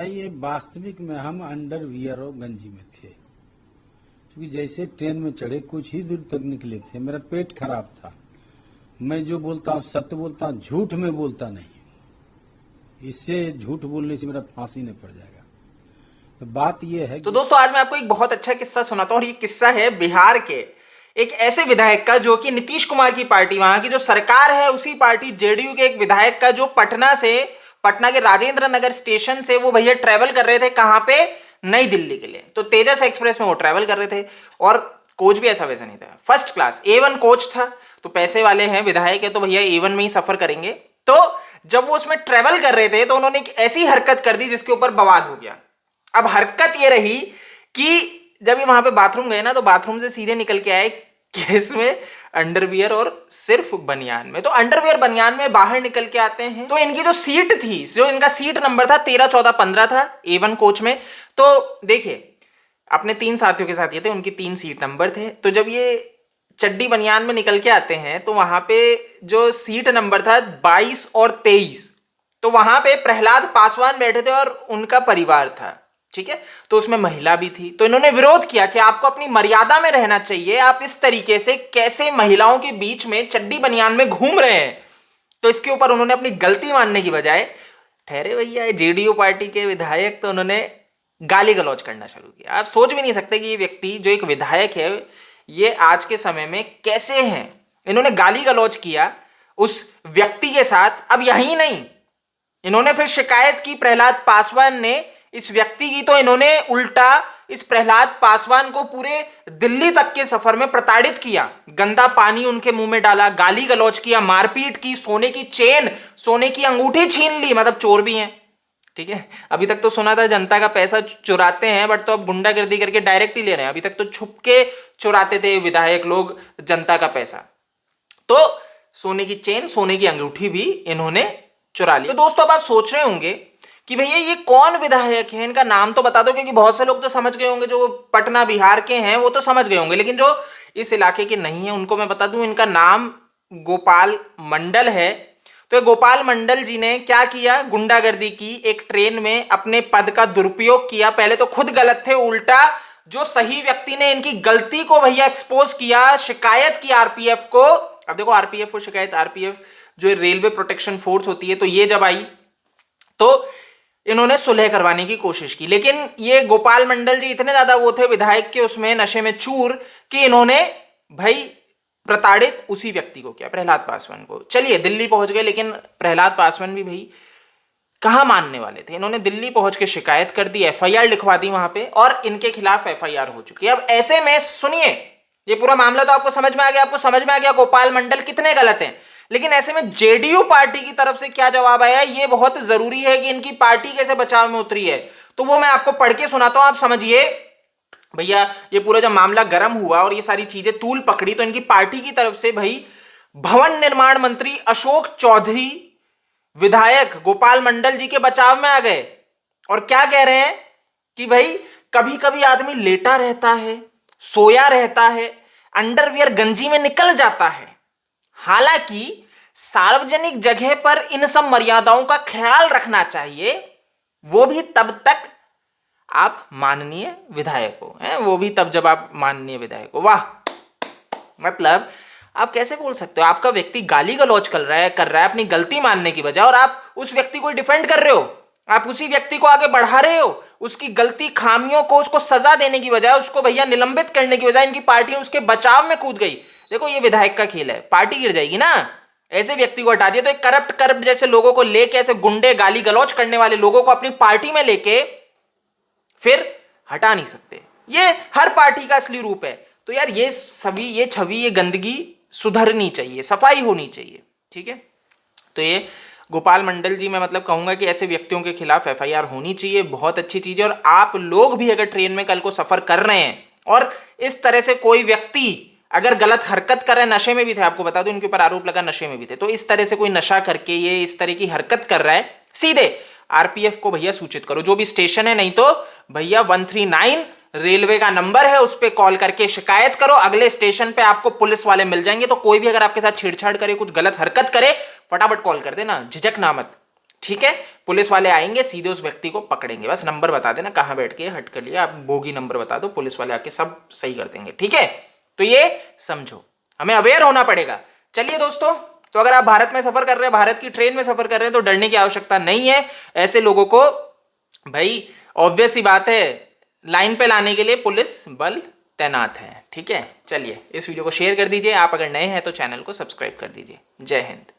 ये वास्तविक में हम अंडरवियर और गंजी में थे, क्योंकि जैसे ट्रेन में चढ़े कुछ ही दूर तक निकले थे, मेरा पेट खराब था। मैं जो बोलता हूँ सत्य बोलता हूँ, झूठ में बोलता नहीं हूँ। इससे झूठ बोलने से मेरा फांसी नहीं पड़ जाएगा। तो बात ये है तो दोस्तों आज मैं आपको एक बहुत अच्छा किस्सा सुनाता हूँ और ये किस्सा है बिहार के एक ऐसे विधायक का जो कि नीतीश कुमार की पार्टी, वहां की जो सरकार है उसी पार्टी जेडीयू के एक विधायक का, जो पटना के राजेंद्र नगर स्टेशन से वो भैया ट्रेवल कर रहे थे कहां पे, नई दिल्ली के लिए। तो तेजस एक्सप्रेस में वो ट्रेवल कर रहे थे और कोच भी ऐसा वैसा नहीं था, फर्स्ट क्लास A1 कोच था। तो पैसे वाले हैं, विधायक है, तो भैया A1 में ही सफर करेंगे। तो जब वो उसमें ट्रेवल कर रहे थे तो उन्होंने एक ऐसी हरकत कर दी जिसके ऊपर बवाल हो गया। अब हरकत ये रही कि जब ये वहां पे बाथरूम गए ना, तो बाथरूम से सीधे निकल के आए केस में अंडरवियर और सिर्फ बनियान में। तो अंडरवियर बनियान में बाहर निकल के आते हैं। तो इनकी जो सीट थी, जो इनका सीट नंबर था 13, 14, 15 था A1 कोच में। तो देखिए अपने 3 साथियों के साथ ये थे, उनकी 3 सीट नंबर थे। तो जब ये चड्डी बनियान में निकल के आते हैं तो वहां पे जो सीट नंबर था 22 और 23, तो वहां पे प्रहलाद पासवान बैठे थे और उनका परिवार था, ठीक है। तो उसमें महिला भी थी। तो इन्होंने विरोध किया कि आपको अपनी मर्यादा में रहना चाहिए, आप इस तरीके से कैसे महिलाओं के बीच में चड्डी बनियान में घूम रहे हैं। तो इसके ऊपर उन्होंने अपनी गलती मानने की बजाय, ठहरे भैया जेडीयू पार्टी के विधायक, तो उन्होंने गाली गलौज करना शुरू किया। आप सोच भी नहीं सकते कि ये व्यक्ति जो एक विधायक है ये आज के समय में कैसे हैं। इन्होंने गाली गलौज किया उस व्यक्ति के साथ। अब यही नहीं, इन्होंने फिर शिकायत की प्रहलाद पासवान ने इस व्यक्ति की। तो इन्होंने उल्टा इस प्रहलाद पासवान को पूरे दिल्ली तक के सफर में प्रताड़ित किया, गंदा पानी उनके मुंह में डाला, गाली गलौज किया, मारपीट की, सोने की चेन, सोने की अंगूठी छीन ली। मतलब चोर भी हैं, ठीक है। अभी तक तो सुना था जनता का पैसा चुराते हैं, बट तो अब गुंडागर्दी करके डायरेक्ट ही ले रहे हैं। अभी तक तो छुप के चुराते थे विधायक लोग जनता का पैसा। तो सोने की चेन, सोने की अंगूठी भी इन्होंने चुरा ली। तो दोस्तों अब आप सोच रहे होंगे कि भैया ये कौन विधायक है, इनका नाम तो बता दो, क्योंकि बहुत से लोग तो समझ गए होंगे, जो पटना बिहार के हैं वो तो समझ गए होंगे, लेकिन जो इस इलाके के नहीं है उनको मैं बता दूं, इनका नाम गोपाल मंडल है। तो गोपाल मंडल जी ने क्या किया, गुंडागर्दी की, एक ट्रेन में अपने पद का दुरुपयोग किया। पहले तो खुद गलत थे, उल्टा जो सही व्यक्ति ने इनकी गलती को भैया एक्सपोज किया, शिकायत की आरपीएफ को। अब देखो आरपीएफ को शिकायत, आरपीएफ जो रेलवे प्रोटेक्शन फोर्स होती है, तो ये जब आई तो इन्होंने सुलह करवाने की कोशिश की। लेकिन ये गोपाल मंडल जी इतने ज्यादा वो थे विधायक के उसमें नशे में चूर कि इन्होंने भाई प्रताड़ित उसी व्यक्ति को किया, प्रहलाद पासवान को। चलिए दिल्ली पहुंच गए, लेकिन प्रहलाद पासवान भी भाई कहां मानने वाले थे। इन्होंने दिल्ली पहुंच के शिकायत कर दी, एफआईआर लिखवा दी वहां पे, और इनके खिलाफ एफआईआर हो चुकी है। अब ऐसे में सुनिए, ये पूरा मामला तो आपको समझ में आ गया, आपको समझ में आ गया गोपाल मंडल कितने गलत हैं। लेकिन ऐसे में जेडीयू पार्टी की तरफ से क्या जवाब आया, ये बहुत जरूरी है कि इनकी पार्टी कैसे बचाव में उतरी है। तो वो मैं आपको पढ़ के सुनाता हूं, आप समझिए भैया। ये पूरा जब मामला गर्म हुआ और ये सारी चीजें तूल पकड़ी, तो इनकी पार्टी की तरफ से भाई भवन निर्माण मंत्री अशोक चौधरी विधायक गोपाल मंडल जी के बचाव में आ गए और क्या कह रहे हैं कि भाई कभी कभी आदमी लेटा रहता है, सोया रहता है, अंडरवियर गंजी में निकल जाता है। हालांकि सार्वजनिक जगह पर इन सब मर्यादाओं का ख्याल रखना चाहिए, वो भी तब तक आप माननीय विधायक हो, वो भी तब जब आप माननीय विधायक हो। वाह, मतलब आप कैसे बोल सकते हो, आपका व्यक्ति गाली गलौज कर रहा है अपनी गलती मानने की बजाय, और आप उस व्यक्ति को डिफेंड कर रहे हो, आप उसी व्यक्ति को आगे बढ़ा रहे हो। उसकी गलती खामियों को, उसको सजा देने की बजाय, उसको भैया निलंबित करने की बजाय इनकी पार्टी उसके बचाव में कूद गई। देखो ये विधायक का खेल है, पार्टी गिर जाएगी ना। ऐसे व्यक्ति को हटा दिया तो एक करप्ट जैसे लोगों को लेके, ऐसे गुंडे गाली गलौज करने वाले लोगों को अपनी पार्टी में लेके फिर हटा नहीं सकते। ये हर पार्टी का असली रूप है। तो यार ये सभी, ये छवि, ये गंदगी सुधरनी चाहिए, सफाई होनी चाहिए, ठीक है। तो ये गोपाल मंडल जी, मैं मतलब कहूंगा कि ऐसे व्यक्तियों के खिलाफ एफआईआर होनी चाहिए, बहुत अच्छी चीज है। और आप लोग भी अगर ट्रेन में कल को सफर कर रहे हैं और इस तरह से कोई व्यक्ति अगर गलत हरकत कर रहे हैं, नशे में भी थे, आपको बता दूं इनके ऊपर आरोप लगा नशे में भी थे, तो इस तरह से कोई नशा करके ये इस तरह की हरकत कर रहा है, सीधे आरपीएफ को भैया सूचित करो, जो भी स्टेशन है, नहीं तो भैया 139 रेलवे का नंबर है, उस पर कॉल करके शिकायत करो। अगले स्टेशन पे आपको पुलिस वाले मिल जाएंगे। तो कोई भी अगर आपके साथ छेड़छाड़ करे, कुछ गलत हरकत करे, फटाफट कॉल कर देना, झिझकना मत, ठीक है, पुलिस वाले आएंगे, सीधे उस व्यक्ति को पकड़ेंगे। बस नंबर बता देना कहाँ बैठ के हट कर लिया, आप बोगी नंबर बता दो, पुलिस वाले आके सब सही कर देंगे। ठीक है, तो ये समझो, हमें अवेयर होना पड़ेगा। चलिए दोस्तों, तो अगर आप भारत में सफर कर रहे हैं, भारत की ट्रेन में सफर कर रहे हैं, तो डरने की आवश्यकता नहीं है। ऐसे लोगों को भाई ऑब्वियस सी बात है, लाइन पे लाने के लिए पुलिस बल तैनात है। ठीक है, चलिए इस वीडियो को शेयर कर दीजिए। आप अगर नए हैं तो चैनल को सब्सक्राइब कर दीजिए। जय हिंद।